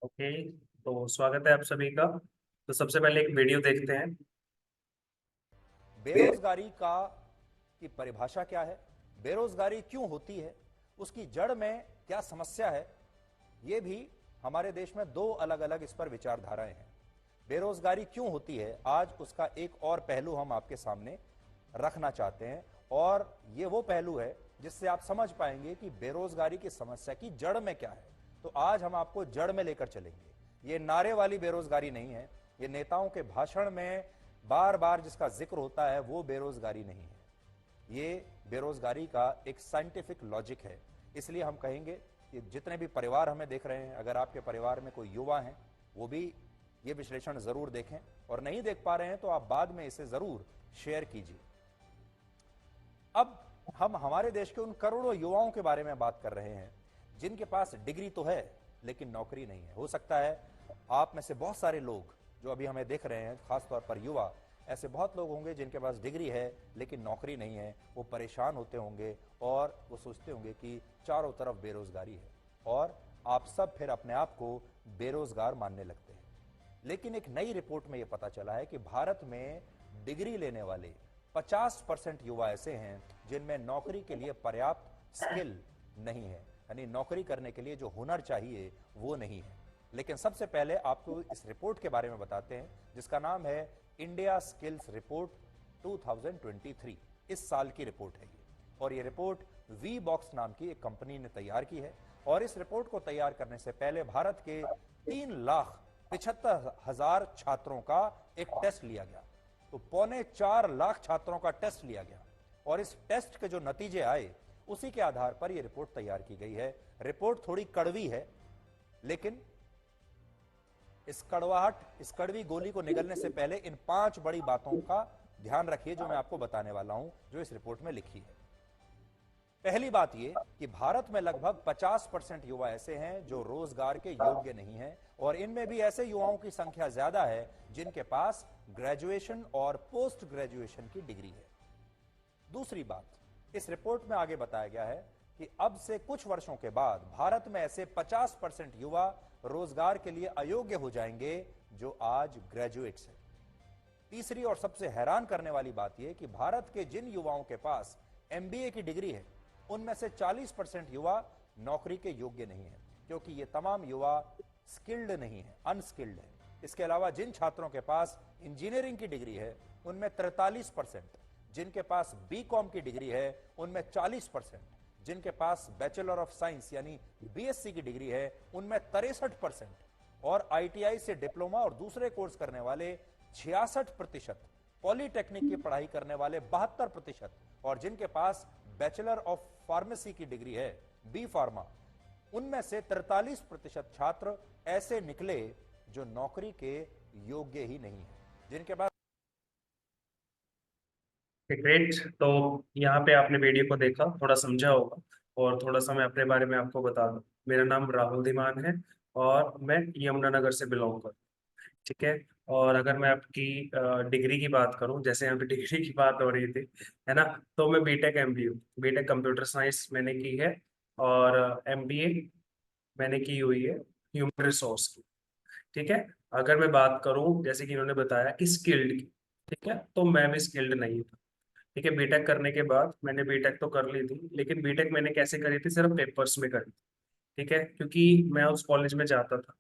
Okay. तो स्वागत है आप सभी का। तो सबसे पहले एक वीडियो देखते हैं। बेरोजगारी का की परिभाषा क्या है, बेरोजगारी क्यों होती है, उसकी जड़ में क्या समस्या है। ये भी हमारे देश में दो अलग अलग इस पर विचारधाराएं हैं। बेरोजगारी क्यों होती है, आज उसका एक और पहलू हम आपके सामने रखना चाहते हैं। और ये वो पहलू है जिससे आप समझ पाएंगे कि बेरोजगारी की समस्या की जड़ में क्या है। तो आज हम आपको जड़ में लेकर चलेंगे। ये नारे वाली बेरोजगारी नहीं है, ये नेताओं के भाषण में बार बार जिसका जिक्र होता है वो बेरोजगारी नहीं है। ये बेरोजगारी का एक साइंटिफिक लॉजिक है। इसलिए हम कहेंगे कि जितने भी परिवार हमें देख रहे हैं, अगर आपके परिवार में कोई युवा है, वो भी ये विश्लेषण जरूर देखें, और नहीं देख पा रहे हैं तो आप बाद में इसे जरूर शेयर कीजिए। अब हम हमारे देश के उन करोड़ों युवाओं के बारे में बात कर रहे हैं जिनके पास डिग्री तो है लेकिन नौकरी नहीं है। हो सकता है आप में से बहुत सारे लोग जो अभी हमें देख रहे हैं, खासतौर पर युवा, ऐसे बहुत लोग होंगे जिनके पास डिग्री है लेकिन नौकरी नहीं है। वो परेशान होते होंगे और वो सोचते होंगे कि चारों तरफ बेरोजगारी है, और आप सब फिर अपने आप को बेरोजगार मानने लगते हैं। लेकिन एक नई रिपोर्ट में यह पता चला है कि भारत में डिग्री लेने वाले 50% युवा ऐसे हैं जिनमें नौकरी के लिए पर्याप्त स्किल नहीं है, यानी नौकरी करने के लिए जो हुनर चाहिए वो नहीं है। लेकिन सबसे पहले आपको इस रिपोर्ट के बारे में बताते हैं जिसका नाम है इंडिया स्किल्स रिपोर्ट 2023। इस साल की रिपोर्ट है ये, और ये रिपोर्ट वी बॉक्स नाम की एक कंपनी ने तैयार की है। और इस रिपोर्ट को तैयार करने से पहले भारत के 3,75,000 छात्रों का एक टेस्ट लिया गया। तो 4.25 लाख छात्रों का टेस्ट लिया गया, और इस टेस्ट के जो नतीजे आए उसी के आधार पर यह रिपोर्ट तैयार की गई है। रिपोर्ट थोड़ी कड़वी है, लेकिन इस कड़वी गोली को निगलने से पहले इन 5 बड़ी बातों का ध्यान रखिए जो मैं आपको बताने वाला हूं, जो इस रिपोर्ट में लिखी है। पहली बात यह कि भारत में लगभग 50% युवा ऐसे हैं जो रोजगार के योग्य नहीं हैं, और इनमें भी ऐसे युवाओं की संख्या ज्यादा है जिनके पास ग्रेजुएशन और पोस्ट ग्रेजुएशन की डिग्री है। दूसरी बात, इस रिपोर्ट में आगे बताया गया है कि अब से कुछ वर्षों के बाद भारत में ऐसे 50% युवा रोजगार के लिए अयोग्य हो जाएंगे जो आज ग्रेजुएट्स हैं। तीसरी और सबसे हैरान करने वाली बात यह कि भारत के जिन युवाओं के पास एमबीए की डिग्री है, उनमें से 40% युवा नौकरी के योग्य नहीं है, क्योंकि ये तमाम युवा स्किल्ड नहीं है, अनस्किल्ड है। इसके अलावा जिन छात्रों के पास इंजीनियरिंग की डिग्री है, उनमें 43%, जिनके पास बीकॉम की डिग्री है उनमें 40%, जिनके पास बैचलर ऑफ साइंस यानी बीएससी की डिग्री है उनमें 63%, और आईटीआई से डिप्लोमा और दूसरे कोर्स करने वाले 66%, पॉलीटेक्निक की पढ़ाई करने वाले 72%, और जिनके पास बैचलर ऑफ फार्मेसी की डिग्री है, बी फार्मा, उनमें से 43% छात्र ऐसे निकले जो नौकरी के योग्य ही नहीं है, जिनके पास। ग्रेट। तो यहाँ पे आपने वीडियो को देखा, थोड़ा समझा होगा, और थोड़ा सा मैं अपने बारे में आपको बता दूं। मेरा नाम राहुल धीमान है और मैं यमुनानगर से बिलोंग करता हूँ। ठीक है। और अगर मैं आपकी डिग्री की बात करूं, जैसे यहाँ पे डिग्री की बात हो रही थी, है ना, तो मैं B Tech MBA, B Tech computer science मैंने की है, और एमबीए मैंने की हुई है ह्यूमन रिसोर्स की। ठीक है। अगर मैं बात करूं, जैसे कि इन्होंने बताया कि स्किल्ड की, ठीक है, तो मैं भी स्किल्ड नहीं था। ठीक है। बीटेक करने के बाद मैंने बीटेक तो कर ली थी, लेकिन बीटेक मैंने कैसे करी थी, सिर्फ पेपर्स में करी थी। ठीक है। क्योंकि मैं उस कॉलेज में जाता था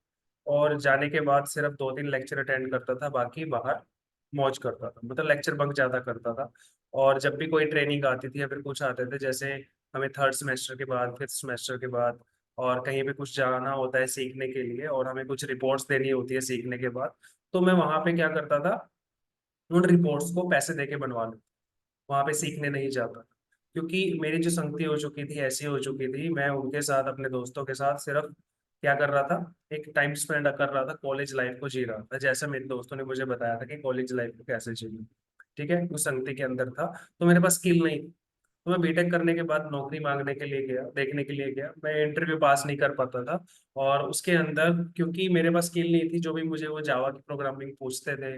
और जाने के बाद सिर्फ 2-3 लेक्चर अटेंड करता था, बाकी बाहर मौज करता था, मतलब लेक्चर बंक ज्यादा करता था। और जब भी कोई ट्रेनिंग आती थी या फिर कुछ आते थे, जैसे हमें थर्ड सेमेस्टर के बाद, फिफ्थ सेमेस्टर के बाद, और कहीं पे कुछ जाना होता है सीखने के लिए, और हमें कुछ रिपोर्ट्स देनी होती है सीखने के बाद, तो मैं वहां पे क्या करता था, उन रिपोर्ट्स को पैसे दे के बनवा लेता, वहां पे सीखने नहीं जाता। क्योंकि मेरी जो संगति हो चुकी थी, ऐसी हो चुकी थी, मैं उनके साथ, अपने दोस्तों के साथ सिर्फ क्या कर रहा था, एक टाइम स्पेंड कर रहा था, कॉलेज लाइफ को जी रहा था, जैसे मेरे दोस्तों ने मुझे बताया था कि कॉलेज लाइफ को कैसे जीना। ठीक है। उस संगति के अंदर था, तो मेरे पास स्किल नहीं थी। तो मैं बीटेक करने के बाद नौकरी मांगने के लिए गया, देखने के लिए गया, मैं इंटरव्यू पास नहीं कर पाता था। और उसके अंदर क्योंकि मेरे पास स्किल नहीं थी, जो भी मुझे वो जावा की प्रोग्रामिंग पूछते थे,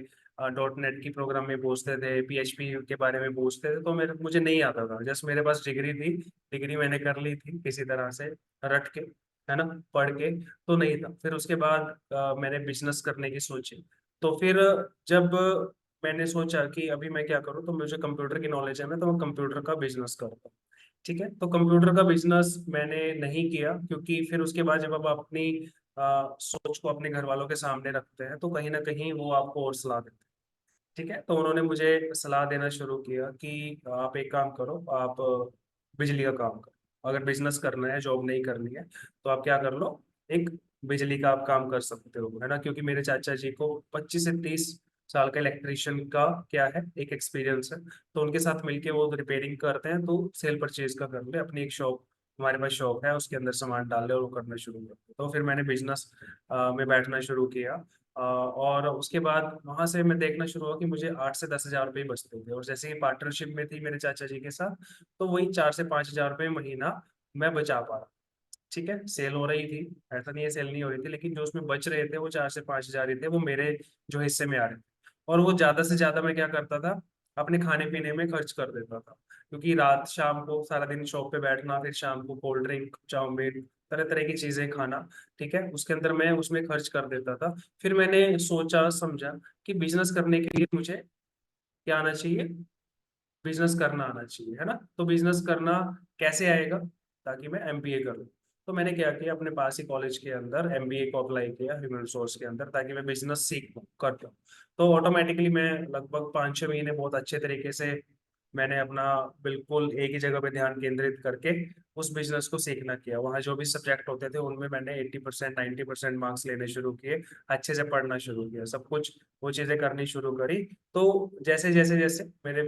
डॉट नेट की प्रोग्राम में पूछते थे, पीएचपी के बारे में पूछते थे, तो मुझे नहीं आता था। जस्ट मेरे पास डिग्री थी, डिग्री मैंने कर ली थी किसी तरह से रट के। है ना, पढ़ के तो नहीं था। फिर उसके बाद मैंने बिजनेस करने की सोची। तो फिर जब मैंने सोचा कि अभी मैं क्या करूँ, तो मुझे कंप्यूटर की नॉलेज है ना, तो मैं कंप्यूटर का बिजनेस करता हूँ। ठीक है, तो कंप्यूटर का बिजनेस मैंने नहीं किया, क्योंकि फिर उसके बाद जब आप अपनी सोच को अपने घर वालों के सामने रखते हैं तो कहीं ना कहीं वो आपको और सलाह देते हैं। ठीक है, तो उन्होंने मुझे सलाह देना शुरू किया कि आप एक काम करो, आप बिजली का काम करो, अगर बिजनेस करना है, जॉब नहीं करनी है, तो आप क्या कर लो, एक बिजली का आप काम कर सकते हो, है ना। क्योंकि मेरे चाचा जी को 25 से 30 साल का इलेक्ट्रिशियन का क्या है, एक एक्सपीरियंस है। तो उनके साथ मिलके वो रिपेयरिंग करते हैं, तो सेल परचेज का कर ले, अपनी एक शॉप, हमारे पास शॉप है, उसके अंदर सामान डाल ले और वो करना शुरू कर। तो फिर मैंने बिजनेस में बैठना शुरू किया। और उसके बाद वहां से मैं देखना शुरू हुआ कि मुझे 8 से 10 हजार रुपये बचते थे, और जैसे ही पार्टनरशिप में थी मेरे चाचा जी के साथ, तो वही 4 से 5 हजार रुपये महीना मैं बचा पा रहा। ठीक है, सेल हो रही थी, ऐसा नहीं है सेल नहीं हो रही थी, लेकिन जो उसमें बच रहे थे वो 4 से 5 हजार ही थे, वो मेरे जो हिस्से में आ रहे थे। और वो ज्यादा से ज्यादा मैं क्या करता था, अपने खाने पीने में खर्च कर देता था। क्योंकि रात शाम को सारा दिन शॉप पे बैठना, फिर शाम को कोल्ड ड्रिंक, चाउमीन, तरह तरह की चीजें खाना, ठीक है, उसके अंदर मैं उसमें खर्च कर देता था। फिर मैंने सोचा समझा कि बिजनेस करने के लिए मुझे क्या आना चाहिए, बिजनेस करना आना चाहिए, है ना। तो बिजनेस करना कैसे आएगा, ताकि मैं एमबीए कर लूँ। तो मैंने क्या किया, अपने पास ही कॉलेज के अंदर एमबीए को अप्लाई किया ह्यूमन रिसोर्स के अंदर, ताकि मैं बिजनेस सीख लूँ, कर लूँ। तो ऑटोमेटिकली मैं लगभग 5-6 महीने बहुत अच्छे तरीके से मैंने अपना बिल्कुल एक ही जगह पे ध्यान केंद्रित करके उस बिजनेस को सीखना किया। वहाँ जो भी सब्जेक्ट होते थे उनमें मैंने 80% 90% मार्क्स लेने शुरू किए, अच्छे से पढ़ना शुरू किया, सब कुछ वो चीज़ें करनी शुरू करी। तो जैसे जैसे जैसे मेरे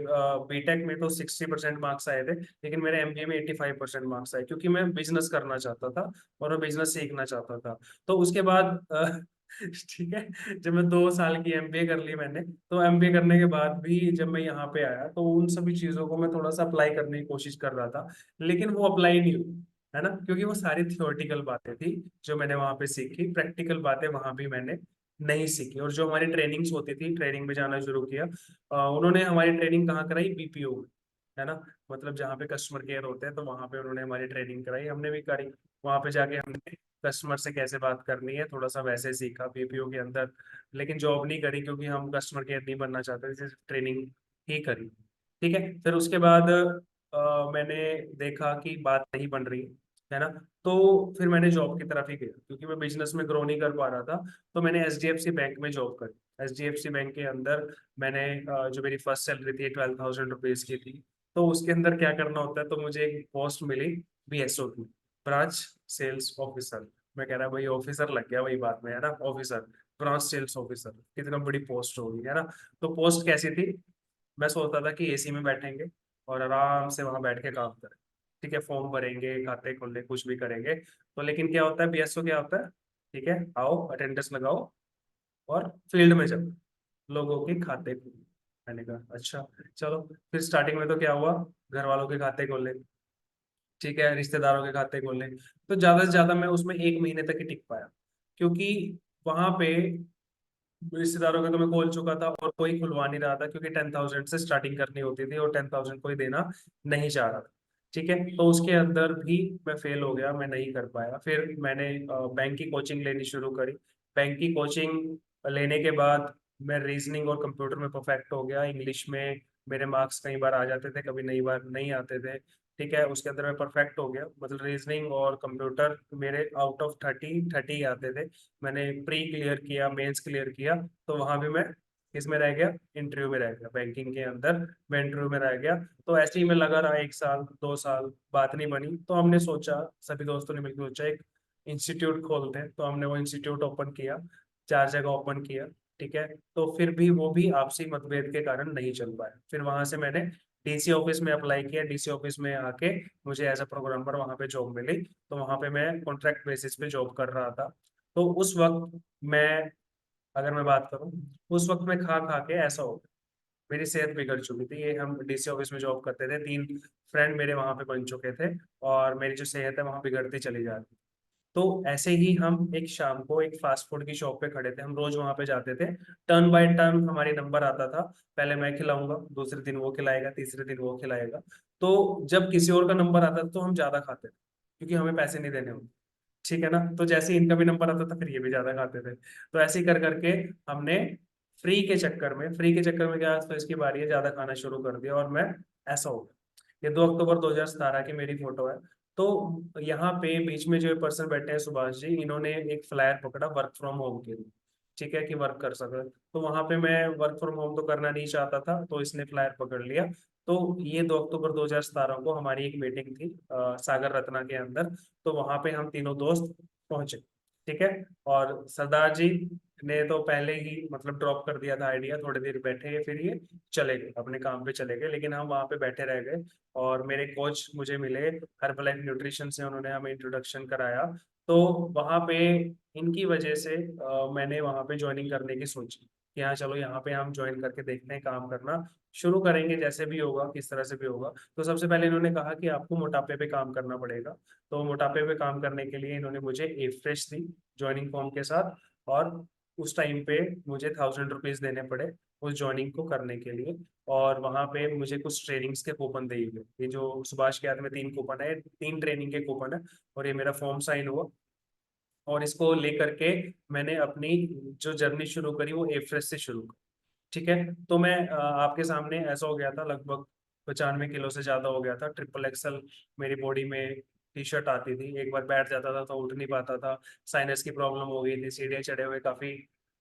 बीटेक में तो 60% मार्क्स आए थे, लेकिन मेरे एमबीए में 85% मार्क्स आए, क्योंकि मैं बिजनेस करना चाहता था और मैं बिजनेस सीखना चाहता था। तो उसके बाद ठीक है, जब मैं 2 साल की एमबीए कर ली मैंने, तो एमबीए करने के बाद भी जब मैं यहाँ पे आया तो उन सभी चीजों को मैं थोड़ा सा अप्लाई करने की कोशिश कर रहा था, लेकिन वो अप्लाई नहीं हुई, है ना। क्योंकि वो सारी थियोरेटिकल बातें थी जो मैंने वहां पे सीखी, प्रैक्टिकल बातें वहां भी मैंने नहीं सीखी। और जो हमारी ट्रेनिंग्स होती थी, ट्रेनिंग में जाना शुरू किया। उन्होंने हमारी ट्रेनिंग कहाँ कराई, बीपीओ में, है ना। मतलब जहाँ पे कस्टमर केयर होते हैं, तो वहां पे उन्होंने हमारी ट्रेनिंग कराई, हमने भी करी। वहां पे जाके हमने कस्टमर से कैसे बात करनी है थोड़ा सा वैसे सीखा बीपीओ के अंदर। लेकिन जॉब नहीं करी, क्योंकि हम कस्टमर केयर नहीं बनना चाहते थे, सिर्फ ट्रेनिंग ही करी। ठीक है, फिर उसके बाद मैंने देखा कि बात नहीं बन रही है ना। तो फिर मैंने जॉब की तरफ ही गया, क्योंकि मैं बिजनेस में ग्रो नहीं कर पा रहा था। तो मैंने एचडीएफसी बैंक में जॉब करी। एचडीएफसी बैंक के अंदर मैंने जो मेरी फर्स्ट सैलरी थी 12,000 रुपीज की थी। तो उसके अंदर क्या करना होता है, तो मुझे एक पोस्ट मिली, बीएसओ की, ब्रांच सेल्स ऑफिसर। मैं कह रहा भाई ऑफिसर लग गया वही बात में, है ना, ऑफिसर, ब्रांच सेल्स ऑफिसर, कितना बड़ी पोस्ट होगी, है ना। तो पोस्ट कैसी थी, मैं सोचता था कि एसी में बैठेंगे और आराम से वहां बैठ के काम करें। ठीक है, फॉर्म भरेंगे, खाते खोलेंगे, कुछ भी करेंगे। तो लेकिन क्या होता है, बीएसओ क्या होता है, ठीक है, आओ अटेंडेंस लगाओ और फील्ड में जाओ, लोगों के खाते खोलो। मैंने कहा अच्छा, चलो। फिर स्टार्टिंग में तो क्या हुआ, घर वालों के खाते खोले, ठीक है, रिश्तेदारों के खाते खोले। तो ज्यादा से ज्यादा मैं उसमें 1 महीने तक ही टिक पाया, क्योंकि वहां पे रिश्तेदारों का तो मैं खोल चुका था और कोई खुलवा नहीं रहा था, क्योंकि 10,000 से स्टार्टिंग करनी होती थी और 10,000 कोई देना नहीं चाह रहा था। ठीक है, तो उसके अंदर भी मैं फेल हो गया, मैं नहीं कर पाया। फिर मैंने बैंक की कोचिंग लेनी शुरू करी। बैंक की कोचिंग लेने के बाद मैं रीजनिंग और कंप्यूटर में परफेक्ट हो गया। इंग्लिश में मेरे मार्क्स कई बार आ जाते थे, कभी नई बार नहीं आते थे। ठीक है, उसके अंदर मैं परफेक्ट हो गया, मतलब रीजनिंग और कंप्यूटर मेरे आउट ऑफ 30 आते थे। मैंने प्री क्लियर किया, मेंस क्लियर किया, तो वहां भी मैं इसमें रह गया, इंटरव्यू में रह गया, बैंकिंग के अंदर मैं इंटरव्यू में रह गया। तो ऐसे ही मैं लगा रहा 1 साल 2 साल, बात नहीं बनी। तो हमने सोचा, सभी दोस्तों ने मिलकर सोचा एक इंस्टीट्यूट खोलते हैं। तो हमने वो इंस्टीट्यूट ओपन किया, 4 जगह ओपन किया। ठीक है, तो फिर भी वो भी आपसी मतभेद के कारण नहीं चल पाया। फिर वहां से मैंने डीसी ऑफिस में अप्लाई किया, डीसी ऑफिस में आके मुझे एज अ प्रोग्रामर वहां पे जॉब मिली। तो वहां पे मैं कॉन्ट्रैक्ट बेसिस पे जॉब कर रहा था। तो उस वक्त मैं, अगर मैं बात करूं, उस वक्त मैं खा खा के ऐसा हो गया, मेरी सेहत बिगड़ चुकी थी। ये हम डीसी ऑफिस में जॉब करते थे, 3 फ्रेंड मेरे वहां पे बन चुके थे, और मेरी जो सेहत है वहां बिगड़ती चली जा रही थी। तो ऐसे ही हम एक शाम को एक फास्ट फूड की शॉप पे खड़े थे, हम रोज वहां पे जाते थे। टर्न बाय टर्न हमारी नंबर आता था, पहले मैं खिलाऊंगा, दूसरे दिन वो खिलाएगा, तीसरे दिन वो खिलाएगा। तो जब किसी और का नंबर आता था तो हम ज्यादा खाते थे, क्योंकि हमें पैसे नहीं देने होते। ठीक है ना। तो जैसे ही इनका भी नंबर आता था फिर ये भी ज्यादा खाते थे। तो ऐसे ही कर करके हमने फ्री के चक्कर में क्या, तो इसकी बारी है, ज्यादा खाना शुरू कर दिया और मैं ऐसा हो गया। ये 2 अक्टूबर 2017 की मेरी फोटो है। तो यहाँ पे बीच में जो पर्सन बैठे हैं सुभाष जी, इन्होंने एक फ्लायर पकड़ा वर्क फ्रॉम होम के लिए, ठीक है, कि वर्क कर सके। तो वहां पे मैं वर्क फ्रॉम होम तो करना नहीं चाहता था, तो इसने फ्लायर पकड़ लिया। तो ये 2 अक्टूबर 2017 को हमारी एक मीटिंग थी सागर रत्ना के अंदर। तो वहां पे हम तीनों दोस्त पहुंचे, ठीक है। और सरदार जी ने तो पहले ही मतलब ड्रॉप कर दिया था आइडिया, थोड़ी देर बैठे फिर ये चले गए अपने काम पे चले गए, लेकिन हम वहां पे बैठे रह गए। और मेरे कोच मुझे मिले हर्बलाइफ न्यूट्रिशन से, उन्होंने हमें इंट्रोडक्शन कराया। तो वहां पे इनकी वजह से मैंने वहां पे ज्वाइनिंग करने की सोची कि हाँ चलो यहाँ पे हम ज्वाइन करके देखते हैं, काम करना शुरू करेंगे, जैसे भी होगा किस तरह से भी होगा। तो सबसे पहले इन्होंने कहा कि आपको मोटापे पे काम करना पड़ेगा। तो मोटापे पे काम करने के लिए इन्होंने मुझे ए फ्रेश दी ज्वाइनिंग फॉर्म के साथ। और उस टाइम पे मुझे 1000 रुपीज देने पड़े उस ज्वाइनिंग को करने के लिए। और वहां पे मुझे कुछ ट्रेनिंग्स के कूपन दिए गए, ये जो सुभाष के हाथ में 3 कूपन है, 3 ट्रेनिंग के कूपन है। और ये मेरा फॉर्म साइन हुआ, और इसको लेकर के मैंने अपनी जो जर्नी शुरू करी वो ए फ्रेश से शुरू करी। ठीक है। तो मैं आपके सामने ऐसा हो गया था, लगभग 95 किलो से ज्यादा हो गया था, ट्रिपल एक्सल मेरी बॉडी में टी शर्ट आती थी, एक बार बैठ जाता था तो उठ नहीं पाता था। साइनस की प्रॉब्लम हो गई थी, सीढ़ियाँ चढ़े हुए काफी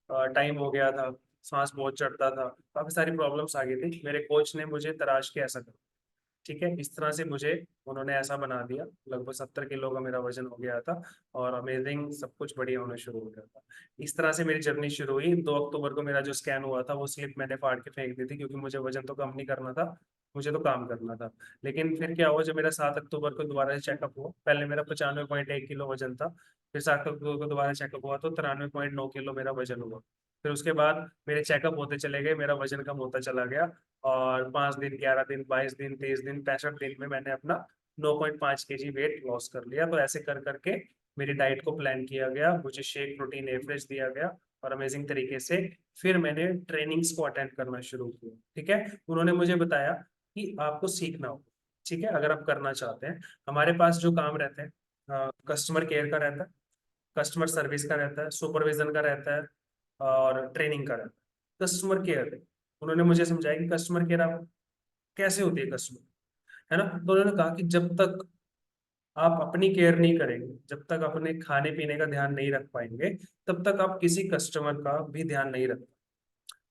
टाइम हो गया था, सांस बहुत चढ़ता था, काफी सारी प्रॉब्लम्स आ गई थी। मेरे कोच ने मुझे तराश के ऐसा करा, ठीक है, इस तरह से मुझे उन्होंने ऐसा बना दिया। लगभग 70 किलो का मेरा वजन हो गया था, और अमेजिंग सब कुछ बढ़िया होना शुरू हो गया था। इस तरह से मेरी जर्नी शुरू हुई। 2 अक्टूबर को मेरा जो स्कैन हुआ था वो स्लिप मैंने फाड़ के फेंक दी थी, क्योंकि मुझे वजन तो कम नहीं करना था, मुझे तो काम करना था। लेकिन फिर क्या हुआ, जब मेरा 7 अक्टूबर को दोबारा से चेकअप हुआ, पहले मेरा 95.1 किलो वजन था, फिर 7 अक्टूबर को दोबारा चेकअप हुआ तो 93.9 किलो मेरा वजन हुआ। फिर उसके बाद मेरे चेकअप होते चले गए, मेरा वजन कम होता चला गया। और 5 दिन, 11 दिन, 22 दिन, 23 दिन, 65 दिन में मैंने अपना 9.5 kg वेट लॉस कर लिया। तो ऐसे कर करके मेरी डाइट को प्लान किया गया, मुझे शेक प्रोटीन एवरेज दिया गया, और अमेजिंग तरीके से फिर मैंने ट्रेनिंग्स को अटेंड करना शुरू किया। ठीक है। उन्होंने मुझे बताया कि आपको सीखना हो, ठीक है, अगर आप करना चाहते हैं। हमारे पास जो काम रहते हैं, कस्टमर केयर का रहता है, कस्टमर सर्विस का रहता है, सुपरविजन का रहता है, और ट्रेनिंग का रहता है। कस्टमर केयर, उन्होंने मुझे समझाया कि कस्टमर केयर आप कैसे होती है कस्टमर, है ना। तो उन्होंने कहा कि जब तक आप अपनी केयर नहीं करेंगे, जब तक अपने खाने पीने का ध्यान नहीं रख पाएंगे, तब तक आप किसी कस्टमर का भी ध्यान नहीं रख,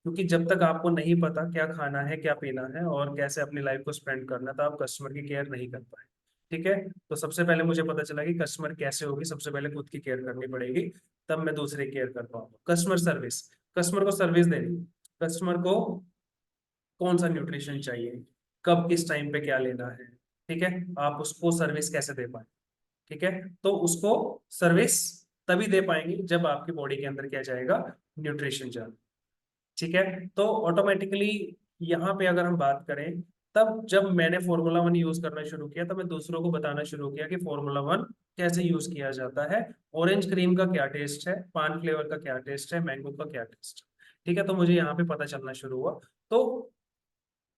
क्योंकि जब तक आपको नहीं पता क्या खाना है, क्या पीना है, और कैसे अपनी लाइफ को स्पेंड करना है, तो आप कस्टमर की केयर नहीं कर पाए। ठीक है। तो सबसे पहले मुझे पता चला कि कस्टमर कैसे होगी, सबसे पहले खुद की केयर करनी पड़ेगी, तब मैं दूसरे केयर कर पाऊंगा। कस्टमर सर्विस, कस्टमर को सर्विस देनी, कस्टमर को कौन सा न्यूट्रिशन चाहिए, कब किस टाइम पे क्या लेना है, ठीक है, आप उसको सर्विस कैसे दे पाए। ठीक है। तो उसको सर्विस तभी दे पाएंगे जब आपकी बॉडी के अंदर क्या जाएगा, न्यूट्रिशन जाए। ठीक है। तो ऑटोमेटिकली यहाँ पे अगर हम बात करें, तब जब मैंने Formula 1 यूज करना शुरू किया, तब मैं दूसरों को बताना शुरू किया कि Formula 1 कैसे यूज किया जाता है, ऑरेंज क्रीम का क्या टेस्ट है, पान फ्लेवर का क्या टेस्ट है, मैंगो का क्या टेस्ट है। ठीक है। तो मुझे यहाँ पे पता चलना शुरू हुआ। तो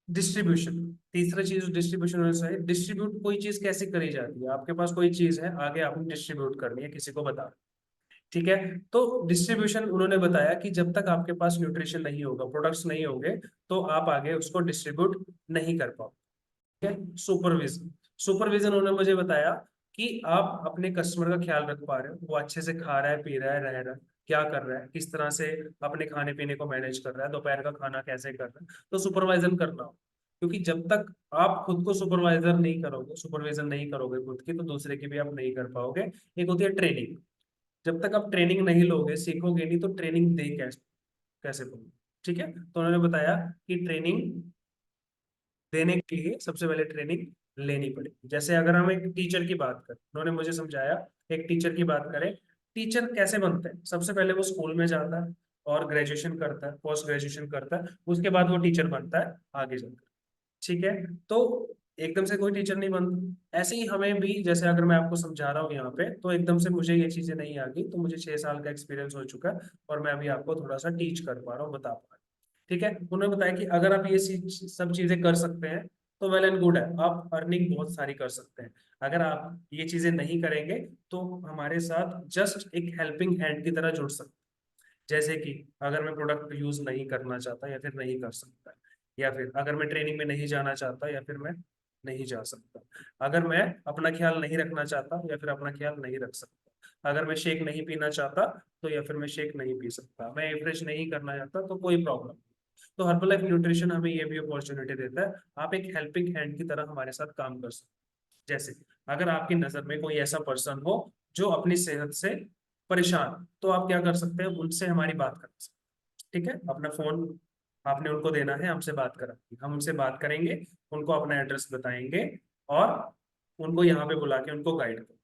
डिस्ट्रीब्यूशन, तीसरा चीज डिस्ट्रीब्यूशन होना चाहिए। डिस्ट्रीब्यूट कोई चीज कैसे करी जाती है, आपके पास कोई चीज है, आगे आपने डिस्ट्रीब्यूट करनी है, किसी को बता, ठीक है। तो डिस्ट्रीब्यूशन उन्होंने बताया कि जब तक आपके पास न्यूट्रिशन नहीं होगा, प्रोडक्ट्स नहीं होंगे, तो आप आगे उसको डिस्ट्रीब्यूट नहीं कर पाओ। ठीक है। सुपरविजन, सुपरविजन उन्होंने मुझे बताया कि आप अपने कस्टमर का ख्याल रख पा रहे हो, वो अच्छे से खा रहा है, पी रहा है, रह रहा है, क्या कर रहा है, किस तरह से अपने खाने पीने को मैनेज कर रहा है, दोपहर का खाना कैसे कर रहा है, तो सुपरवाइजन करना हो। क्योंकि जब तक आप खुद को सुपरवाइजर नहीं करोगे, सुपरविजन नहीं करोगे खुद की, तो दूसरे की भी आप नहीं कर पाओगे। एक होती है ट्रेनिंग, जब तक आप ट्रेनिंग नहीं लोगे, सीखोगे नहीं, तो ट्रेनिंग दे कैसे कैसे दोगे। ठीक है। तो उन्होंने बताया कि ट्रेनिंग देने के लिए सबसे पहले ट्रेनिंग लेनी पड़ेगी। जैसे अगर हम एक टीचर की बात करें, उन्होंने मुझे समझाया, एक टीचर की बात करें, टीचर कैसे बनते हैं, सबसे पहले वो स्कूल में जाता है और ग्रेजुएशन करता है, पोस्ट ग्रेजुएशन करता है, उसके बाद वो टीचर बनता है आगे जाकर। ठीक है। तो एकदम से कोई टीचर नहीं बनता, ऐसे ही हमें भी, जैसे अगर मैं आपको समझा रहा हूँ यहाँ पे, तो एकदम से मुझे ये चीजें नहीं आ गई, तो मुझे 6 साल का एक्सपीरियंस हो चुका है, और मैं अभी आपको थोड़ा सा टीच कर पा रहा हूँ, बता पा रहा हूँ। ठीक है। उन्होंने बताया कि अगर आप ये सब चीजें कर सकते हैं, तो वेल एंड गुड है, आप अर्निंग बहुत सारी कर सकते हैं। अगर आप ये चीजें नहीं करेंगे तो हमारे साथ जस्ट एक हेल्पिंग हैंड की तरह जुड़ सकते हैं। जैसे कि अगर मैं प्रोडक्ट यूज नहीं करना चाहता या फिर नहीं कर सकता, या फिर अगर मैं ट्रेनिंग में नहीं जाना चाहता या फिर मैं नहीं जा सकता, अगर मैं अपना ख्याल नहीं रखना चाहता या फिर अपना ख्याल नहीं रख सकता, अगर मैं शेक नहीं पीना चाहता तो या फिर मैं शेक नहीं पी सकता, मैं रिफ्रेश नहीं करना चाहता तो कोई प्रॉब्लम। तो हर्बल लाइफ न्यूट्रिशन हमें ये भी अपॉर्चुनिटी देता है, आप एक हेल्पिंग हैंड की तरह हमारे साथ काम कर सकते हैं। जैसे अगर आपकी नजर में कोई ऐसा पर्सन हो जो अपनी सेहत से परेशान, तो आप क्या कर सकते हैं, उनसे हमारी बात कर सकते हैं। ठीक है, अपना फोन आपने उनको देना है, हमसे बात करा, हम उनसे बात करेंगे, उनको अपना एड्रेस बताएंगे और उनको यहाँ पे बुला के उनको गाइड करें।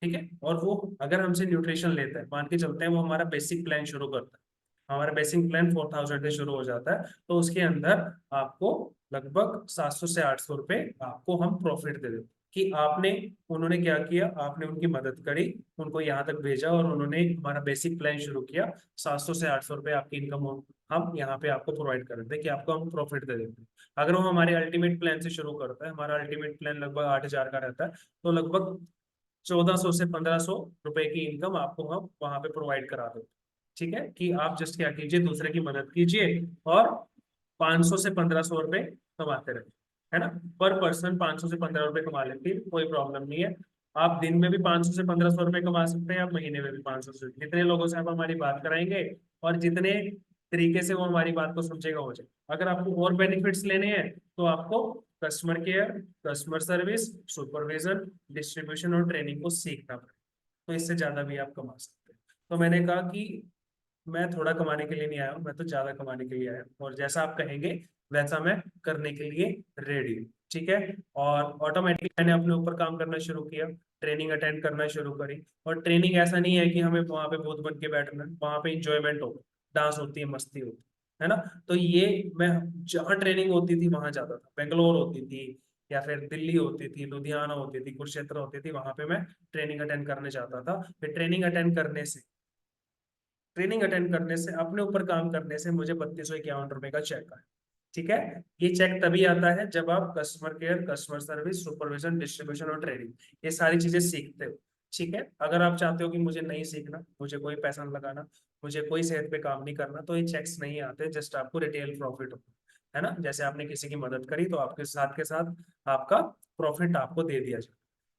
ठीक है, और वो अगर हमसे न्यूट्रिशन लेता है, मान के चलते हैं वो हमारा बेसिक प्लान शुरू करता है, हमारा बेसिक प्लान 4000 से शुरू हो जाता है, तो उसके अंदर आपको लगभग 700 से 800 रुपए आपको हम प्रॉफिट दे देते हैं कि आपने, उन्होंने क्या किया, आपने उनकी मदद करी, उनको यहाँ तक भेजा और उन्होंने हमारा बेसिक प्लान शुरू किया, 700 से 800 रुपए आपकी इनकम हम यहाँ पे आपको प्रोवाइड कर देते हैं कि आपको हम प्रॉफिट दे देते हैं। अगर वो हमारे अल्टीमेट प्लान से शुरू करता है, हमारा अल्टीमेट प्लान लगभग 8000 का रहता है, तो लगभग 1400 से 1500 रुपए की इनकम आपको हम वहां पे प्रोवाइड करा देते हैं। ठीक है, कि आप जस्ट क्या कीजिए, दूसरे की मदद कीजिए और 500 से 1500 रुपए कमाते रहे, है ना। पर पर्सन 500 से 15 रुपए कमा लेती है, कोई प्रॉब्लम नहीं है। आप दिन में भी 500 से 1500 रुपए कमा सकते हैं, आप महीने में भी 500 से, जितने लोगों से आप हमारी बात कराएंगे और जितने तरीके से वो हमारी बात को समझेगा हो जाए। अगर आपको और बेनिफिट्स लेने हैं तो आपको customer care, customer service, supervision, distribution और ट्रेनिंग को सीखना पड़ेगा, तो इससे ज्यादा भी आप कमा सकते हैं। तो मैंने कहा कि मैं थोड़ा कमाने के लिए नहीं आया हूँ, मैं तो ज्यादा कमाने के लिए आया हूँ, और जैसा आप कहेंगे वैसा मैं करने के लिए रेडी हूँ। ठीक है, और ऑटोमेटिकली मैंने अपने ऊपर काम करना शुरू किया, ट्रेनिंग अटेंड करना शुरू करी। और ट्रेनिंग ऐसा नहीं है कि हमें वहां पे भूत बन के बैठना है, वहां पे इंजॉयमेंट हो, डांस होती है, मस्ती होती है ना। तो ये मैं जहाँ ट्रेनिंग होती थी वहां जाता था, बेंगलोर होती थी या फिर दिल्ली होती थी, लुधियाना होती थी, कुरुक्षेत्र होती थी, वहां पे मैं ट्रेनिंग अटेंड करने जाता था। फिर ट्रेनिंग अटेंड करने से, अपने ऊपर काम करने से मुझे 3251 रुपए का चेक आया। ठीक है, ये चेक तभी आता है जब आप customer care, customer service, supervision, distribution और ट्रेनिंग, ये सारी चीजें सीखते हो। ठीक है, अगर आप चाहते हो कि मुझे नहीं सीखना, मुझे कोई पैसा नहीं लगाना, मुझे कोई सेहत पे काम नहीं करना, तो ये चेक्स नहीं आते, जस्ट आपको रिटेल प्रॉफिट हो, है ना। जैसे आपने किसी की मदद करी तो आपके साथ के साथ आपका प्रॉफिट आपको दे दिया जाए।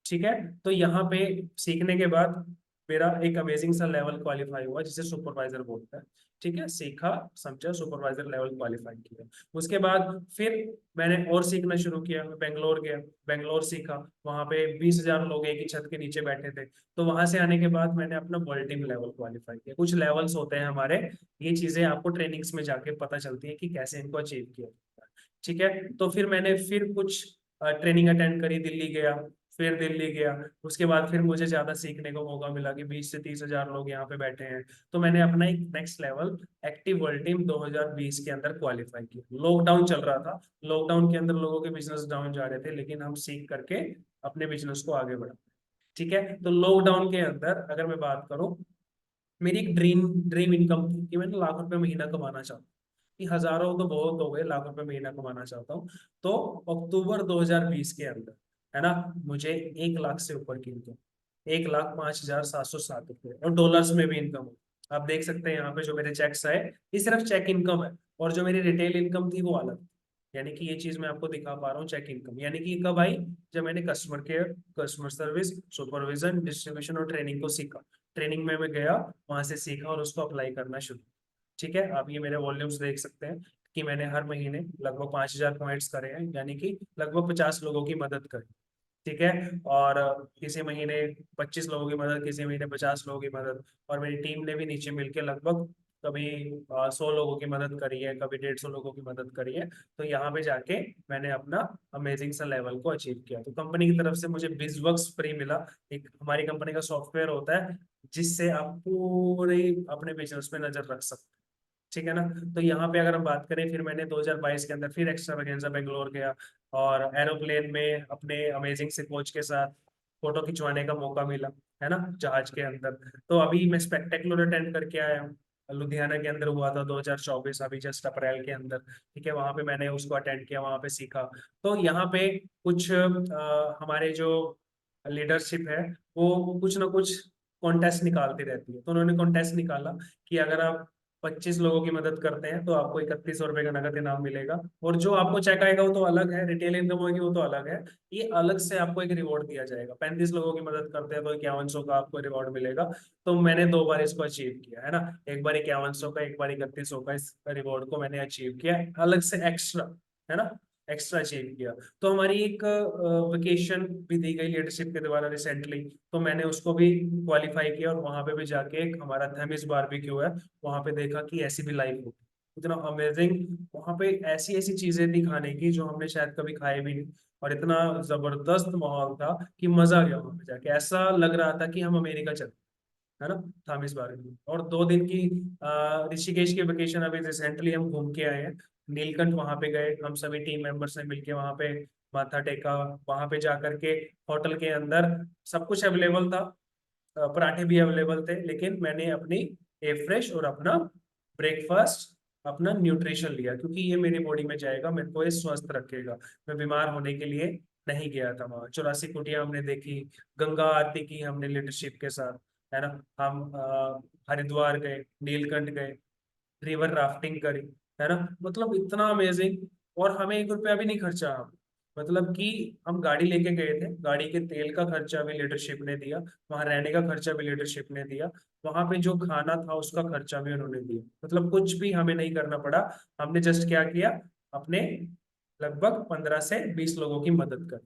ठीक है, तो यहाँ पे सीखने के बाद मेरा एक अमेजिंग सा लेवल क्वालिफाई हुआ जिसे सुपरवाइजर बोलता है। ठीक है, सीखा समझा, सुपरवाइजर लेवल क्वालिफाई किया। उसके बाद फिर मैंने और सीखना शुरू किया, मैं बेंगलोर गया, बेंगलोर सीखा, वहां पे 20,000 लोग एक ही छत के नीचे बैठे थे। तो वहां से आने के बाद मैंने अपना वर्ल्ड टीम लेवल क्वालिफाई किया। कुछ लेवल्स होते हैं हमारे, ये चीजें आपको ट्रेनिंग्स में जाके पता चलती है कि कैसे इनको अचीव किया जाता है। ठीक है, तो फिर मैंने फिर कुछ ट्रेनिंग अटेंड करी, दिल्ली गया, फिर दिल्ली गया। उसके बाद फिर मुझे ज्यादा सीखने को मौका मिला कि 20 से 30 हजार लोग यहाँ पे बैठे हैं, तो मैंने अपना एक next level active world team 2020 के अंदर क्वालिफाई किया। लॉकडाउन चल रहा था, लॉकडाउन के अंदर लोगों के बिजनेस डाउन जा रहे थे, लेकिन हम सीख करके अपने बिजनेस को आगे बढ़ा। ठीक है, तो लॉकडाउन के अंदर अगर मैं बात करूं, मेरी एक ड्रीम ड्रीम इनकम थी कि मैंने लाख रुपए महीना कमाना चाहता हूँ, कि हजारों तो बहुत हो गए, लाख रुपए महीना कमाना चाहता हूँ। तो अक्टूबर 2020 के अंदर, है ना, मुझे 1 लाख से ऊपर की इनकम, 1,05,707 रुपये, और डॉलर्स में भी इनकम हो। आप देख सकते हैं यहाँ पे जो मेरे चेक्स आए, ये सिर्फ चेक इनकम है, और जो मेरी रिटेल इनकम थी वो अलग। यानी कि ये चीज मैं आपको दिखा पा रहा हूँ चेक इनकम, यानी कि ये कब आई, जब मैंने customer care, customer service, supervision, distribution और ट्रेनिंग को सीखा। ट्रेनिंग में मैं गया, वहां से सीखा और उसको अप्लाई करना शुरू। ठीक है, आप ये मेरे वॉल्यूम्स देख सकते हैं कि मैंने हर महीने लगभग 5,000 पॉइंट्स करे हैं, यानी कि लगभग 50 लोगों की मदद करी। ठीक है, और किसी महीने 25 लोगों की मदद, किसी महीने 50 लोगों की मदद, और मेरी टीम ने भी नीचे मिलके लगभग कभी 100 लोगों की मदद करी है, कभी 150 लोगों की मदद करी है। तो यहाँ पे जाके मैंने अपना अमेजिंग सा लेवल को अचीव किया। तो कंपनी की तरफ से मुझे बिजवर्क्स फ्री मिला, एक हमारी कंपनी का सॉफ्टवेयर होता है जिससे आप पूरे अपने बिजनेस पे नजर रख सकते हैं। ठीक है ना। तो यहाँ पे अगर हम बात करें, फिर मैंने 2022 के अंदर फिर एक्स्ट्रा वैकेंसा बेंगलोर गया, और एरोप्लेन में अपने अमेजिंग से कोच के साथ फोटो खिंचवाने का मौका मिला, है ना, जहाज के अंदर। तो अभी मैं स्पेक्टेकुलर अटेंड करके आया हूँ, लुधियाना के अंदर हुआ था 2024, अभी जस्ट अप्रैल के अंदर। ठीक है, वहां पे मैंने उसको अटेंड किया, वहां पे सीखा। तो यहाँ पे कुछ हमारे जो लीडरशिप है वो कुछ ना कुछ कॉन्टेस्ट निकालती रहती है। तो उन्होंने कॉन्टेस्ट निकाला कि अगर आप 25 लोगों की मदद करते हैं तो आपको 3100 रुपये का नगद इनाम मिलेगा, और जो आपको चेक आएगा वो तो अलग है, रिटेल इनकम होगी वो तो अलग है, ये अलग से आपको एक रिवॉर्ड दिया जाएगा। 35 लोगों की मदद करते हैं तो 5100 का आपको रिवॉर्ड मिलेगा। तो मैंने 2 बार इसको अचीव किया है ना, एक बार 5100 का, एक बार 3100 का, इस रिवॉर्ड को मैंने अचीव किया अलग से एक्स्ट्रा, है ना, एक्स्ट्रा अचीव किया। तो हमारी एक वेकेशन भी दी गई लीडरशिप के द्वारा रिसेंटली, तो मैंने उसको भी क्वालिफाई किया, और वहां पे भी जाके एक हमारा थेमिस बारबेक्यू है, वहां पे देखा कि ऐसी भी लाइफ होती है। इतना अमेजिंग वहां पे ऐसी ऐसी चीजें थी खाने की जो हमने शायद कभी खाए भी नहीं, और इतना जबरदस्त माहौल था कि मजा आ गया वहां पे जाके, ऐसा लग रहा था कि हम अमेरिका चल, है ना, थामिस बार में। और 2 दिन की ऋषिकेश की वेकेशन अभी रिसेंटली हम घूम के आए हैं। नीलकंठ वहां पे गए, हम सभी टीम मेंबर्स ने मिलके वहां पे माथा टेका। वहां पे जाकर के होटल के अंदर सब कुछ अवेलेबल था, पराठे भी अवेलेबल थे, लेकिन मैंने अपनी ए फ्रेश और अपना ब्रेकफास्ट, अपना न्यूट्रिशन लिया, क्योंकि ये मेरी बॉडी में जाएगा, मेरे को ये स्वस्थ रखेगा। मैं बीमार होने के लिए नहीं गया था वहाँ। 84 कुटिया हमने देखी, गंगा आरती की हमने लीडरशिप के साथ, है ना। हम हरिद्वार गए, नीलकंठ गए, रिवर राफ्टिंग करी, है ना। मतलब इतना अमेजिंग, और हमें 1 रुपया भी नहीं खर्चा। हम मतलब कि हम गाड़ी लेके गए थे, गाड़ी के तेल का खर्चा भी लीडरशिप ने दिया, वहां रहने का खर्चा भी लीडरशिप ने दिया, वहां पे जो खाना था उसका खर्चा भी उन्होंने दिया। मतलब कुछ भी हमें नहीं करना पड़ा। हमने जस्ट क्या किया, अपने लगभग 15 से 20 लोगों की मदद कर।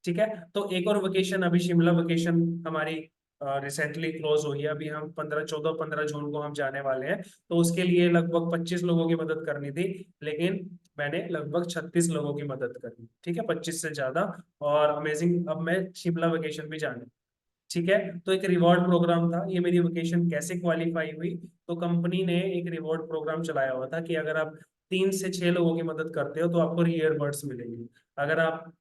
ठीक है, तो एक और वेकेशन, अभी शिमला वेकेशन हमारी रिसेंटली क्लोज हुई है। अभी हम 14 15 जून को हम जाने वाले हैं। तो उसके लिए लगभग 25 लोगों की मदद करनी थी, लेकिन मैंने लगभग 36 लोगों की मदद करी। ठीक है, 25 से ज्यादा। और अमेजिंग, अब मैं शिमला वेकेशन भी जाने। ठीक है, तो एक रिवॉर्ड प्रोग्राम था। ये मेरी वेकेशन कैसे क्वालिफाई हुई, तो कंपनी ने एक रिवॉर्ड प्रोग्राम चलाया हुआ था कि अगर आप 3 से 6 लोगों की मदद करते हो तो आपको ईयरबड्स मिलेंगे। अगर आप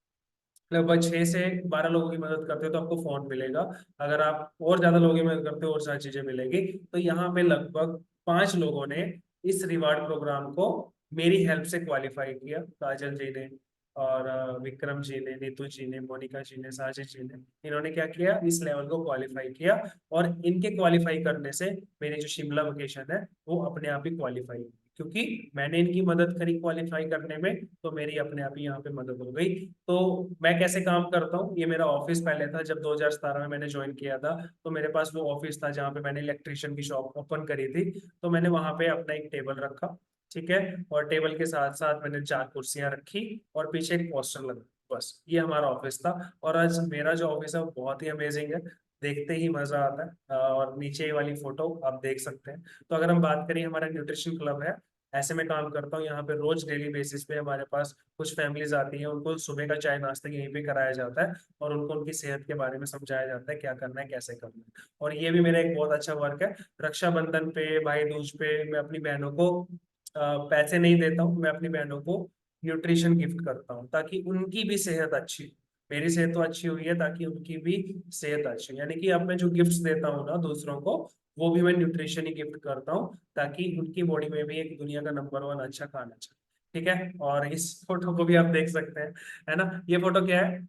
लगभग 6 से 12 लोगों की मदद करते हो तो आपको फोन मिलेगा। अगर आप और ज्यादा लोगों की मदद करते हो और सारी चीजें मिलेगी। तो यहाँ पे लगभग 5 लोगों ने इस रिवार्ड प्रोग्राम को मेरी हेल्प से क्वालिफाई किया। काजल जी ने, और विक्रम जी ने, नीतू जी ने, मोनिका जी ने, साजिद जी ने, इन्होंने क्या किया, इस लेवल को क्वालिफाई किया। और इनके क्वालिफाई करने से मेरी जो शिमला वेकेशन है वो अपने आप ही क्वालिफाई हुई, क्योंकि मैंने इनकी मदद करी क्वालिफाई करने में, तो मेरी अपने आप ही यहाँ पे मदद हो गई। तो मैं कैसे काम करता हूँ, ये मेरा ऑफिस पहले था, जब 2017 में मैंने ज्वाइन किया था, तो मेरे पास वो ऑफिस था जहाँ पे मैंने इलेक्ट्रिशियन की शॉप ओपन करी थी। तो मैंने वहां पे अपना एक टेबल रखा, ठीक है, और टेबल के साथ साथ मैंने 4 कुर्सियां रखी, और पीछे एक पोस्टर लगा। बस ये हमारा ऑफिस था। और आज मेरा जो ऑफिस है वो बहुत ही अमेजिंग है, देखते ही मजा आता है। और नीचे वाली फोटो आप देख सकते हैं। तो अगर हम बात करें, हमारा न्यूट्रिशन क्लब है, ऐसे में काम करता हूँ यहाँ पे। रोज डेली बेसिस पे हमारे पास कुछ फैमिलीज आती हैं, उनको सुबह का चाय नाश्ता यहीं पे कराया जाता है, और उनको उनकी सेहत के बारे में समझाया जाता है, क्या करना है, कैसे करना है। और ये भी मेरा एक बहुत अच्छा वर्क है। रक्षाबंधन पे, भाई दूज पे मैं अपनी बहनों को पैसे नहीं देता हूँ, मैं अपनी बहनों को न्यूट्रिशन गिफ्ट करता हूँ, ताकि उनकी भी सेहत अच्छी, मेरी सेहत तो अच्छी हुई है, ताकि उनकी भी सेहत अच्छी, यानी कि अब मैं जो गिफ्ट्स देता हूँ ना दूसरों को, वो भी मैं न्यूट्रिशन ही गिफ्ट करता हूँ, ताकि उनकी बॉडी में भी एक दुनिया का नंबर 1 अच्छा खाना चाहिए। ठीक है, और इस फोटो को भी आप देख सकते हैं, है ना। ये फोटो क्या है,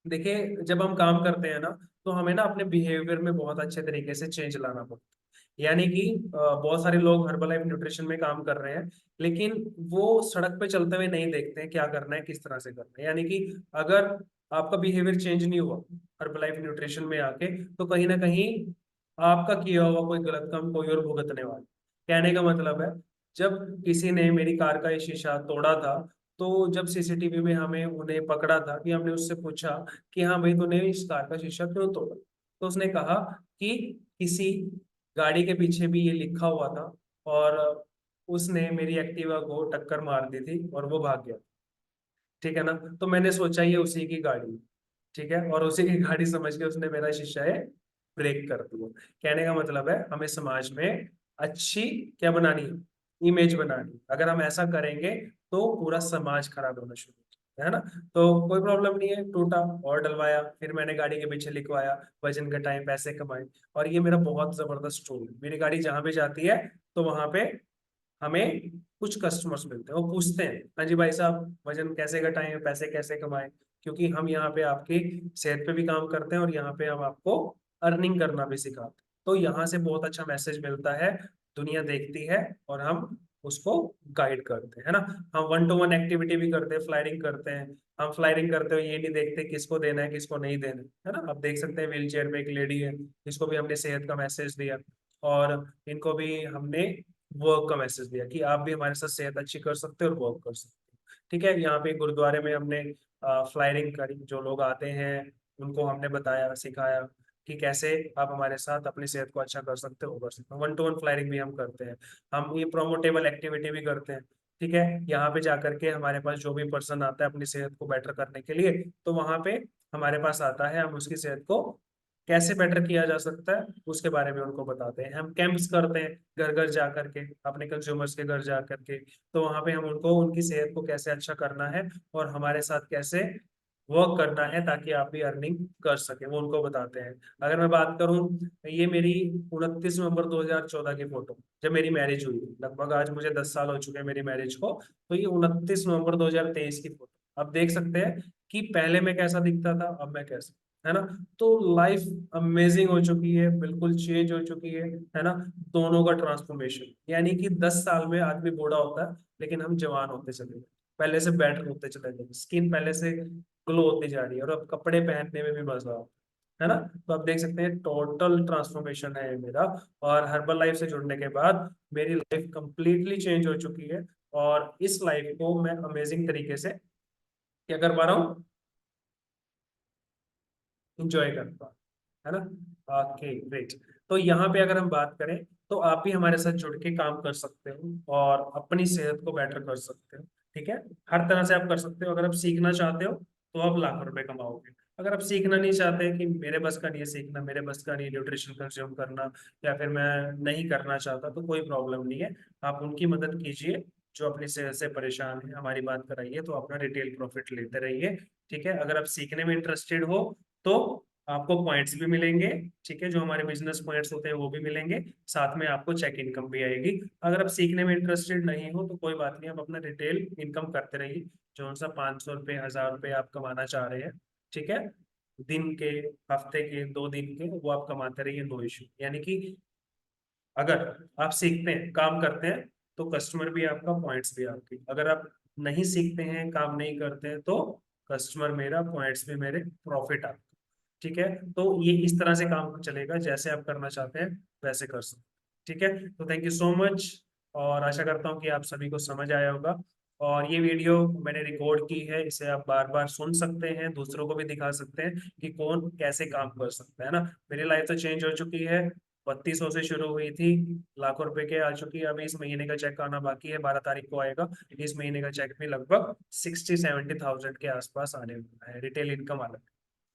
देखिए, जब हम काम करते हैं ना, तो हमें ना अपने बिहेवियर में बहुत अच्छे तरीके से चेंज लाना पड़ता है। यानी कि बहुत सारे लोग हर्बलाइफ न्यूट्रिशन में काम कर रहे हैं, लेकिन वो सड़क पे चलते हुए नहीं देखते हैं क्या करना है, किस तरह से करना है। यानी कि अगर आपका बिहेवियर चेंज नहीं हुआ हर्बलाइफ न्यूट्रिशन में आके, तो कहीं ना कहीं आपका किया हुआ कोई गलत काम कोई और भुगतने वाला। कहने का मतलब है, जब किसी ने मेरी कार का ये शीशा तोड़ा था, तो जब सीसीटीवी में हमें उन्हें पकड़ा था, कि हमने उससे पूछा कि हाँ भाई, तूने इस कार का शीशा क्यों तोड़ा, तो उसने कहा कि किसी गाड़ी के पीछे भी ये लिखा हुआ था, और उसने मेरी एक्टिवा को टक्कर मार दी थी और वो भाग गया। ठीक है ना, तो मैंने सोचा ये उसी की गाड़ी है। ठीक है, और उसी की गाड़ी समझ के उसने मेरा शीशा है ब्रेक कर दिया। कहने का मतलब है, हमें समाज में अच्छी क्या बनानी है, इमेज बनानी। अगर हम ऐसा करेंगे तो पूरा समाज खराब होना शुरू हो जाएगा। है ना। तो कोई प्रॉब्लम नहीं है, टूटा और डलवाया, फिर मैंने गाड़ी के पीछे लिखवाया, वजन घटाए, पैसे कमाए। और ये मेरा बहुत जबरदस्त टूल, मेरी गाड़ी जहां भी जाती है तो वहां पे हमें कुछ कस्टमर्स मिलते हैं, वो पूछते हैं हाँ जी भाई साहब वजन कैसे घटाएं, पैसे कैसे कमाएं, क्योंकि हम यहाँ पे आपकी सेहत पे भी काम करते हैं और यहाँ पे हम आपको अर्निंग करना भी सिखाते हैं। तो यहाँ से बहुत अच्छा मैसेज मिलता है, दुनिया देखती है और हम उसको गाइड करते हैं, है ना। हम वन टू वन एक्टिविटी भी करते हैं, फ्लायरिंग करते हैं। हम फ्लायरिंग करते हुए ये नहीं देखते किसको देना है किसको नहीं देना है ना। आप देख सकते हैं व्हील चेयर पे एक लेडी है, इसको भी हमने सेहत का मैसेज दिया, और इनको भी हमने वर्क का मैसेज दिया कि आप भी हमारे साथ सेहत अच्छी कर सकते हो और वर्क कर सकते हो। ठीक है, यहाँ पे गुरुद्वारे में हमने फ्लायरिंग करी, जो लोग आते हैं उनको हमने बताया सिखाया कि कैसे आप हमारे साथ अपनी सेहत को अच्छा कर सकते हो कर सकते हो। वन टू वन फ्लायरिंग भी हम करते हैं, हम ये प्रोमोटेबल एक्टिविटी भी करते हैं। ठीक है, यहाँ पे जाकर के हमारे पास जो भी पर्सन आता है अपनी सेहत को बेटर करने के लिए, तो वहां पे हमारे पास आता है, हम उसकी सेहत को कैसे बेटर किया जा सकता है उसके बारे में उनको बताते हैं। हम कैंप्स करते हैं घर घर जा करके, अपने कंज्यूमर्स के घर जा करके, तो वहां पे हम उनको उनकी सेहत को कैसे अच्छा करना है और हमारे साथ कैसे वर्क करना है ताकि आप भी अर्निंग कर सके, वो उनको बताते हैं। अगर मैं बात करूं, ये मेरी 29 नवंबर 2014 की फोटो, जब मेरी मैरिज हुई, लगभग आज मुझे 10 साल हो चुके हैं मेरी मैरिज को। तो ये 29 नवंबर 2023 की फोटो, आप देख सकते हैं कि पहले मैं कैसा दिखता था, अब मैं कैसा, है ना। तो लाइफ अमेजिंग हो चुकी है, बिल्कुल चेंज हो चुकी है ना। दोनों का ट्रांसफॉर्मेशन, यानी कि 10 साल में आदमी बूढ़ा होता है लेकिन हम जवान होते चले गए, पहले से बेटर होते चले गए, स्किन पहले से ग्लो होती जा रही है और अब कपड़े पहनने में भी मजा आता है ना। तो आप देख सकते हैं टोटल ट्रांसफॉर्मेशन है ये मेरा। और हर्बल लाइफ से जुड़ने के बाद मेरी लाइफ कंप्लीटली चेंज हो चुकी है, और इस लाइफ को मैं अमेजिंग तरीके से क्या कर पा रहा हूँ, इंजॉय कर पा, है ना। Okay great. तो यहाँ पे अगर हम बात करें तो आप भी हमारे साथ जुड़ के काम कर सकते हो और अपनी सेहत को बेटर कर सकते हो। ठीक है, हर तरह से आप कर सकते हो। अगर आप सीखना चाहते हो तो आप लाखों रुपए कमाओगे। अगर आप सीखना नहीं चाहते कि मेरे बस का नहीं है सीखना, मेरे बस का नहीं न्यूट्रिशन कंज्यूम करना, या फिर मैं नहीं करना चाहता, तो कोई प्रॉब्लम नहीं है। आप उनकी मदद कीजिए जो अपनी सेहत से परेशान है, हमारी बात कराइए तो अपना रिटेल प्रॉफिट लेते रहिए। ठीक है, अगर आप सीखने में इंटरेस्टेड हो तो आपको पॉइंट्स भी मिलेंगे। ठीक है, जो हमारे बिजनेस पॉइंट्स होते हैं वो भी मिलेंगे, साथ में आपको चेक इनकम भी आएगी। अगर आप सीखने में इंटरेस्टेड नहीं हो तो कोई बात नहीं, आप अपना रिटेल इनकम करते रहिए। जो सा 500 रुपये 1000 रुपये आप कमाना चाह रहे हैं, ठीक है, दिन के, हफ्ते के, 2 दिन के, वो आप कमाते रहिए, नो इशू। यानी कि अगर आप सीखते हैं काम करते हैं तो कस्टमर भी आपका, पॉइंट्स भी आपकी। अगर आप नहीं सीखते हैं काम नहीं करते हैं तो कस्टमर मेरा, पॉइंट्स भी मेरे, प्रॉफिट आपका। ठीक है, तो ये इस तरह से काम चलेगा, जैसे आप करना चाहते हैं वैसे कर सकते हैं। ठीक है, तो थैंक यू सो मच, और आशा करता हूँ कि आप सभी को समझ आया होगा। और ये वीडियो मैंने रिकॉर्ड की है, इसे आप बार बार सुन सकते हैं, दूसरों को भी दिखा सकते हैं कि कौन कैसे काम कर सकता है ना। मेरी लाइफ तो चेंज हो चुकी है, 3200 से शुरू हुई थी, लाखों रुपए के आ चुकी है। अभी इस महीने का चेक आना बाकी है, 12 तारीख को आएगा। इस महीने का चेक भी लगभग 60-70 थाउजेंड के आसपास आने वाला है, रिटेल इनकम अलग,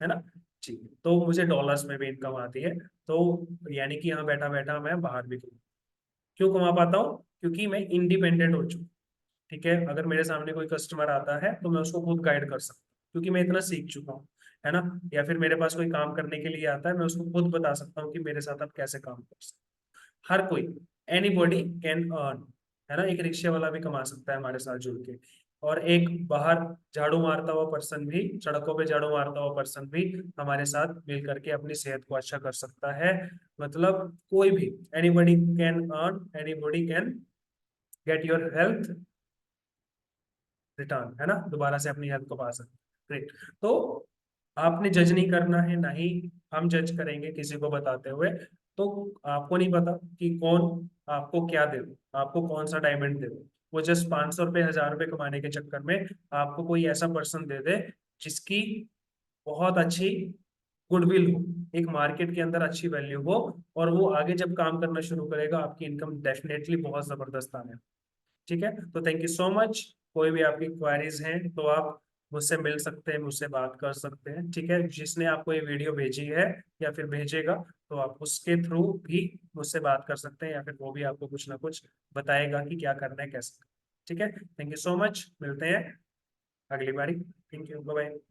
है ना। जी, तो मुझे डॉलर्स में भी इनकम आती है। तो यानी कि यहाँ बैठा बैठा मैं बाहर भी क्यों कमा पाता हूँ, क्योंकि मैं इंडिपेंडेंट हो चुका हूँ। ठीक है, अगर मेरे सामने कोई कस्टमर आता है तो मैं उसको खुद गाइड कर सकता हूँ, क्योंकि मैं इतना सीख चुका हूँ, है ना। या फिर मेरे पास कोई काम करने के लिए आता है, मैं उसको खुद बता सकता हूँ कि मेरे साथ आप कैसे काम कर सकते हैं। हर कोई, एनी बॉडी कैन अर्न, है ना। एक रिक्शे वाला भी कमा सकता है हमारे साथ जुड़ के, और एक बाहर झाड़ू मारता हुआ पर्सन भी, सड़कों पे झाड़ू मारता हुआ पर्सन भी हमारे साथ मिल करके अपनी सेहत को अच्छा कर सकता है। मतलब कोई भी, anybody can earn, anybody can get your health return, है ना, दोबारा से अपनी हेल्थ को पा सकते। ग्रेट। तो आपने जज नहीं करना है, ना ही हम जज करेंगे किसी को बताते हुए। तो आपको नहीं पता कि कौन आपको क्या दे दे, आपको कौन सा डायमंड दे दे। वो जस्ट 500 रुपये 1000 रुपये कमाने के चक्कर में आपको कोई ऐसा पर्सन दे दे जिसकी बहुत अच्छी गुडविल हो, एक मार्केट के अंदर अच्छी वैल्यू हो, और वो आगे जब काम करना शुरू करेगा आपकी इनकम डेफिनेटली बहुत जबरदस्त आने। ठीक है, तो थैंक यू सो मच। कोई भी आपकी क्वारीज हैं तो आप मुझसे मिल सकते हैं, मुझसे बात कर सकते हैं। ठीक है, जिसने आपको ये वीडियो भेजी है या फिर भेजेगा, तो आप उसके थ्रू भी मुझसे बात कर सकते हैं, या फिर वो भी आपको कुछ ना कुछ बताएगा कि क्या करना है कैसे। ठीक है, थैंक यू सो मच, मिलते हैं अगली बारी। Thank you, bye bye.